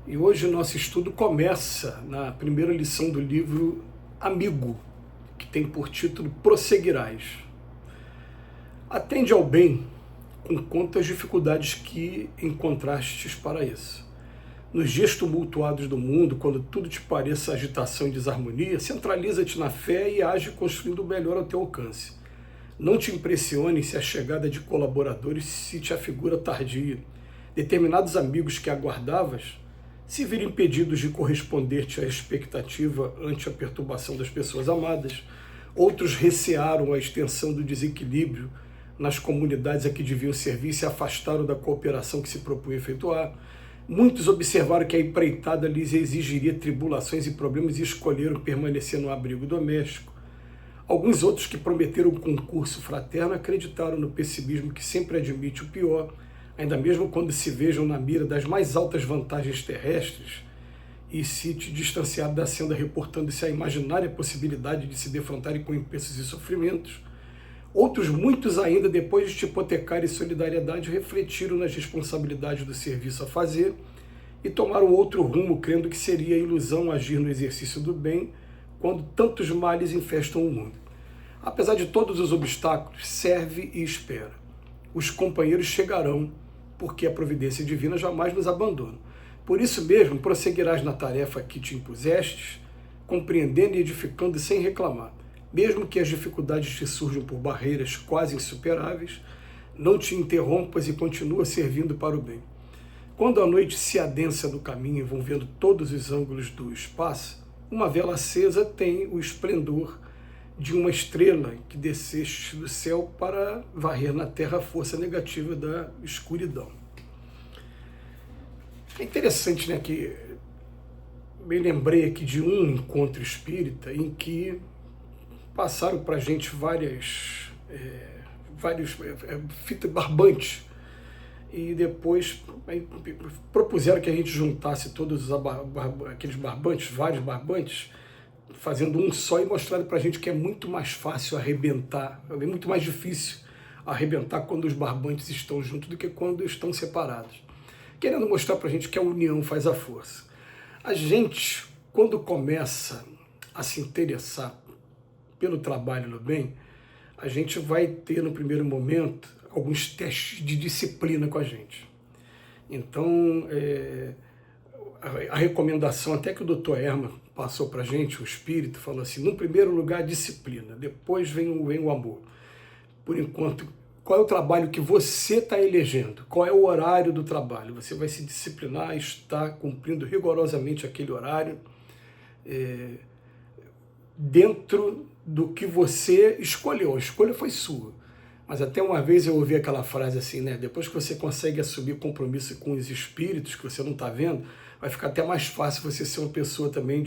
E hoje o nosso estudo começa na primeira lição do livro Amigo, que tem por título Prosseguirás. Atende ao bem com conta as dificuldades que encontrastes para isso. Nos dias tumultuados do mundo, quando tudo te pareça agitação e desarmonia, centraliza-te na fé e age construindo o melhor ao teu alcance. Não te impressione se a chegada de colaboradores se te afigura tardia. Determinados amigos que aguardavas se virem impedidos de corresponder-te à expectativa ante a perturbação das pessoas amadas. Outros recearam a extensão do desequilíbrio nas comunidades a que deviam servir e se afastaram da cooperação que se propunha efetuar. Muitos observaram que a empreitada lhes exigiria tribulações e problemas e escolheram permanecer no abrigo doméstico. Alguns outros que prometeram um concurso fraterno acreditaram no pessimismo que sempre admite o pior, ainda mesmo quando se vejam na mira das mais altas vantagens terrestres, e se te distanciaram da senda reportando-se a imaginária possibilidade de se defrontarem com empeços e sofrimentos. Outros, muitos ainda, depois de te hipotecar em solidariedade, refletiram nas responsabilidades do serviço a fazer e tomaram outro rumo, crendo que seria ilusão agir no exercício do bem quando tantos males infestam o mundo. Apesar de todos os obstáculos, serve e espera. Os companheiros chegarão, porque a providência divina jamais nos abandona. Por isso mesmo, prosseguirás na tarefa que te impusestes, compreendendo e edificando sem reclamar. Mesmo que as dificuldades te surjam por barreiras quase insuperáveis, não te interrompas e continua servindo para o bem. Quando a noite se adensa no caminho, envolvendo todos os ângulos do espaço, uma vela acesa tem o esplendor de uma estrela que desceste do céu para varrer na terra a força negativa da escuridão. É interessante, né, que me lembrei aqui de um encontro espírita em que passaram para a gente várias fitas barbantes e depois propuseram que a gente juntasse todos aqueles barbantes, vários barbantes, fazendo um só e mostraram para a gente que é muito mais fácil arrebentar, é muito mais difícil arrebentar quando os barbantes estão juntos do que quando estão separados. Querendo mostrar para a gente que a união faz a força. A gente, quando começa a se interessar pelo trabalho no bem, a gente vai ter no primeiro momento alguns testes de disciplina com a gente. Então, a recomendação até que o Dr. Herman passou para a gente, o Espírito, falou assim, no primeiro lugar, disciplina, depois vem o amor. Por enquanto, qual é o trabalho que você está elegendo? Qual é o horário do trabalho? Você vai se disciplinar, está cumprindo rigorosamente aquele horário, dentro do que você escolheu. A escolha foi sua. Mas até uma vez eu ouvi aquela frase assim, né? Depois que você consegue assumir compromisso com os espíritos que você não está vendo, vai ficar até mais fácil você ser uma pessoa também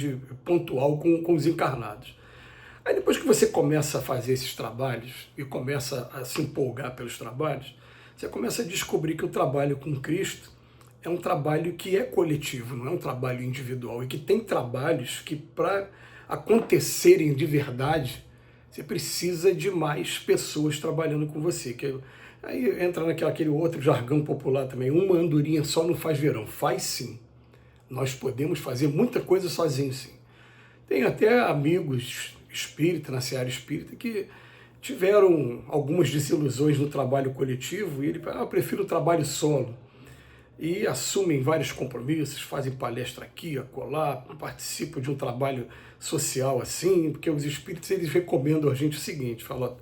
pontual com os encarnados. Aí depois que você começa a fazer esses trabalhos e começa a se empolgar pelos trabalhos, você começa a descobrir que o trabalho com Cristo é um trabalho que é coletivo, não é um trabalho individual, e que tem trabalhos que, para acontecerem de verdade, você precisa de mais pessoas trabalhando com você. Aí entra naquele outro jargão popular também, uma andorinha só não faz verão. Faz sim. Nós podemos fazer muita coisa sozinhos, sim. Tem até amigos espírita, na seara espírita, que tiveram algumas desilusões no trabalho coletivo e ele fala, eu prefiro o trabalho solo. E assumem vários compromissos, fazem palestra aqui, acolá, participam de um trabalho social assim, porque os espíritos eles recomendam a gente o seguinte, falam,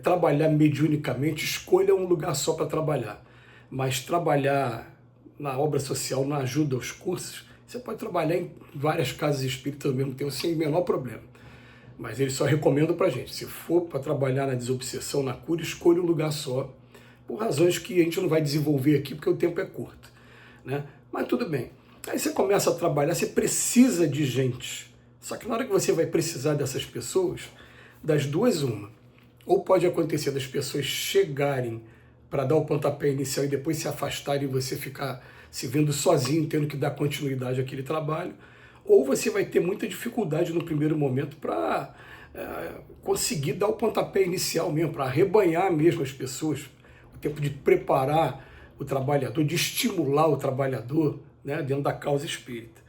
trabalhar mediunicamente, escolha um lugar só para trabalhar, mas trabalhar na obra social, na ajuda aos cursos, você pode trabalhar em várias casas espíritas ao mesmo tempo, sem o menor problema. Mas eles só recomendam para a gente, se for para trabalhar na desobsessão, na cura, escolha um lugar só, por razões que a gente não vai desenvolver aqui, porque o tempo é curto, né? Mas tudo bem. Aí você começa a trabalhar, você precisa de gente. Só que na hora que você vai precisar dessas pessoas, das duas, uma. Ou pode acontecer das pessoas chegarem para dar o pontapé inicial e depois se afastarem e você ficar se vendo sozinho, tendo que dar continuidade àquele trabalho, ou você vai ter muita dificuldade no primeiro momento para conseguir dar o pontapé inicial mesmo, para arrebanhar mesmo as pessoas, o tempo de preparar o trabalhador, de estimular o trabalhador né, dentro da causa espírita.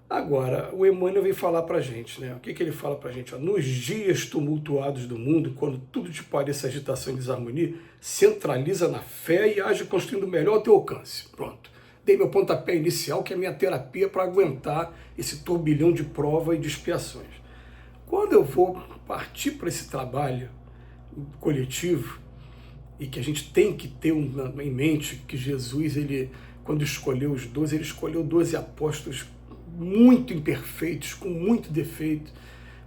Agora, o Emmanuel vem falar para a gente, né? O que ele fala para a gente? Ó, nos dias tumultuados do mundo, quando tudo te parece agitação e desarmonia, centraliza na fé e age construindo o melhor ao teu alcance. Pronto. Dei meu pontapé inicial, que é a minha terapia para aguentar esse turbilhão de prova e de expiações. Quando eu vou partir para esse trabalho coletivo, e que a gente tem que ter em mente que Jesus, ele, quando escolheu os 12, ele escolheu 12 apóstolos muito imperfeitos, com muito defeito,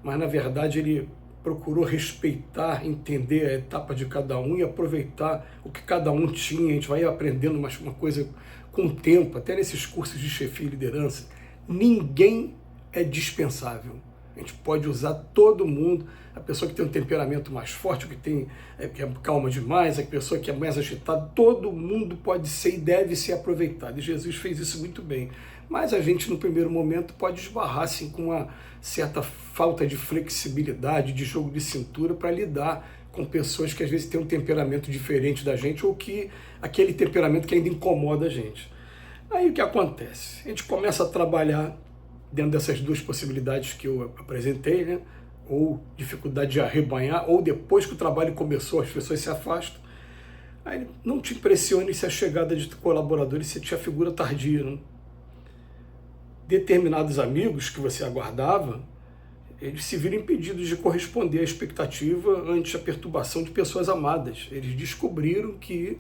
mas na verdade ele procurou respeitar, entender a etapa de cada um e aproveitar o que cada um tinha. A gente vai aprendendo uma coisa com o tempo, até nesses cursos de chefia e liderança. Ninguém é dispensável. A gente pode usar todo mundo, a pessoa que tem um temperamento mais forte, que é calma demais, a pessoa que é mais agitada, todo mundo pode ser e deve ser aproveitado. E Jesus fez isso muito bem. Mas a gente, no primeiro momento, pode esbarrar assim, com uma certa falta de flexibilidade, de jogo de cintura para lidar com pessoas que às vezes têm um temperamento diferente da gente ou que aquele temperamento que ainda incomoda a gente. Aí o que acontece? A gente começa a trabalhar dentro dessas duas possibilidades que eu apresentei, né? Ou dificuldade de arrebanhar, ou depois que o trabalho começou, as pessoas se afastam. Aí não te impressione se a chegada de colaboradores se te a figura tardia, né? Determinados amigos que você aguardava, eles se viram impedidos de corresponder à expectativa ante a perturbação de pessoas amadas. Eles descobriram que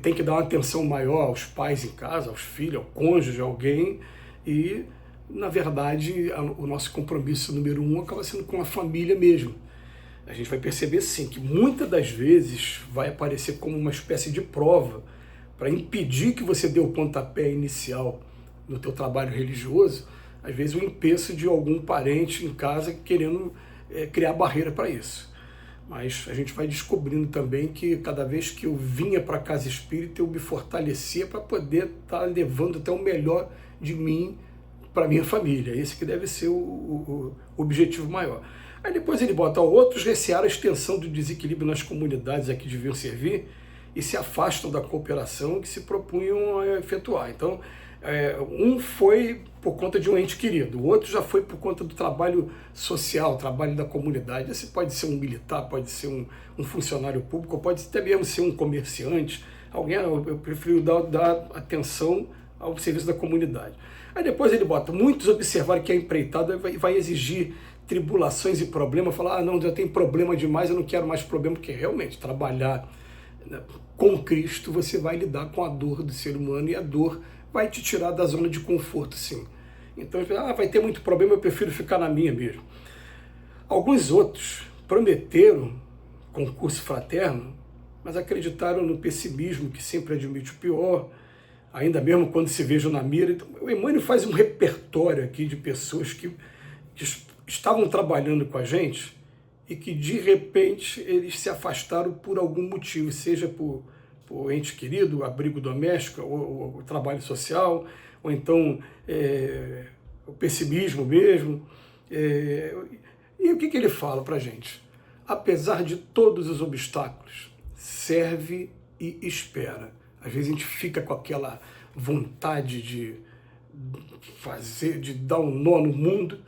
tem que dar uma atenção maior aos pais em casa, aos filhos, ao cônjuge, a alguém, e, na verdade, o nosso compromisso número 1 acaba sendo com a família mesmo. A gente vai perceber, sim, que muitas das vezes vai aparecer como uma espécie de prova para impedir que você dê o pontapé inicial no teu trabalho religioso, às vezes o empeço de algum parente em casa querendo criar barreira para isso. Mas a gente vai descobrindo também que cada vez que eu vinha para a casa espírita, eu me fortalecia para poder estar levando até o melhor de mim para minha família. Esse que deve ser o objetivo maior. Aí depois ele bota, outros recearam a extensão do desequilíbrio nas comunidades a que deviam servir e se afastam da cooperação que se propunham a efetuar. Então, um foi por conta de um ente querido, o outro já foi por conta do trabalho social, trabalho da comunidade. Esse pode ser um militar, pode ser um funcionário público, pode até mesmo ser um comerciante, alguém. Eu prefiro dar atenção ao serviço da comunidade. Aí depois ele bota, muitos observaram que a empreitada vai exigir tribulações e problemas, falar, não, já tem problema demais, eu não quero mais problema, porque realmente trabalhar, né, com Cristo, você vai lidar com a dor do ser humano e a dor vai te tirar da zona de conforto, sim. Então, vai ter muito problema, eu prefiro ficar na minha mesmo. Alguns outros prometeram concurso fraterno, mas acreditaram no pessimismo que sempre admite o pior, ainda mesmo quando se vejam na mira. Então, o Emmanuel faz um repertório aqui de pessoas que estavam trabalhando com a gente e que, de repente, eles se afastaram por algum motivo, seja por ente querido, abrigo doméstico, ou o trabalho social, ou então o pessimismo mesmo. E o que ele fala para a gente? Apesar de todos os obstáculos, serve e espera. Às vezes a gente fica com aquela vontade de dar um nó no mundo.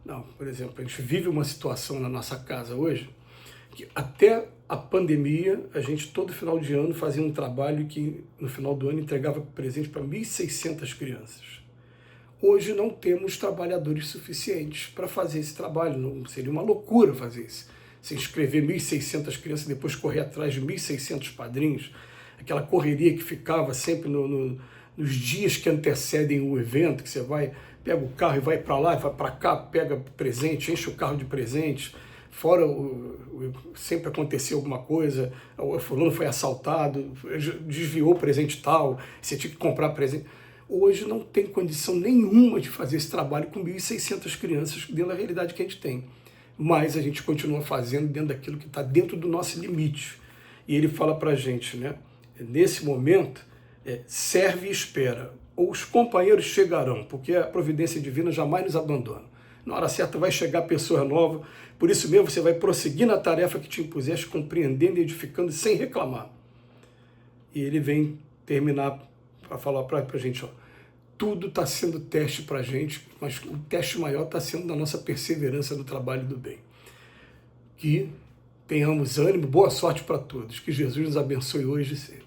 Não, por exemplo, a gente vive uma situação na nossa casa hoje que até a pandemia, a gente todo final de ano fazia um trabalho que no final do ano entregava presente para 1.600 crianças. Hoje não temos trabalhadores suficientes para fazer esse trabalho, não seria uma loucura fazer isso. Se inscrever 1.600 crianças e depois correr atrás de 1.600 padrinhos, aquela correria que ficava sempre nos dias que antecedem o evento, que você pega o carro e vai para lá, vai para cá, pega presente, enche o carro de presentes. Fora, sempre aconteceu alguma coisa, o fulano foi assaltado, desviou o presente tal, você tinha que comprar presente. Hoje não tem condição nenhuma de fazer esse trabalho com 1.600 crianças dentro da realidade que a gente tem. Mas a gente continua fazendo dentro daquilo que está dentro do nosso limite. E ele fala para a gente, né? Nesse momento, serve e espera. Ou os companheiros chegarão, porque a providência divina jamais nos abandona. Na hora certa vai chegar pessoa nova, por isso mesmo você vai prosseguir na tarefa que te impuseste, compreendendo e edificando sem reclamar. E ele vem terminar para falar para a gente, tudo está sendo teste para a gente, mas o teste maior está sendo da nossa perseverança no trabalho do bem. Que tenhamos ânimo, boa sorte para todos. Que Jesus nos abençoe hoje e sempre.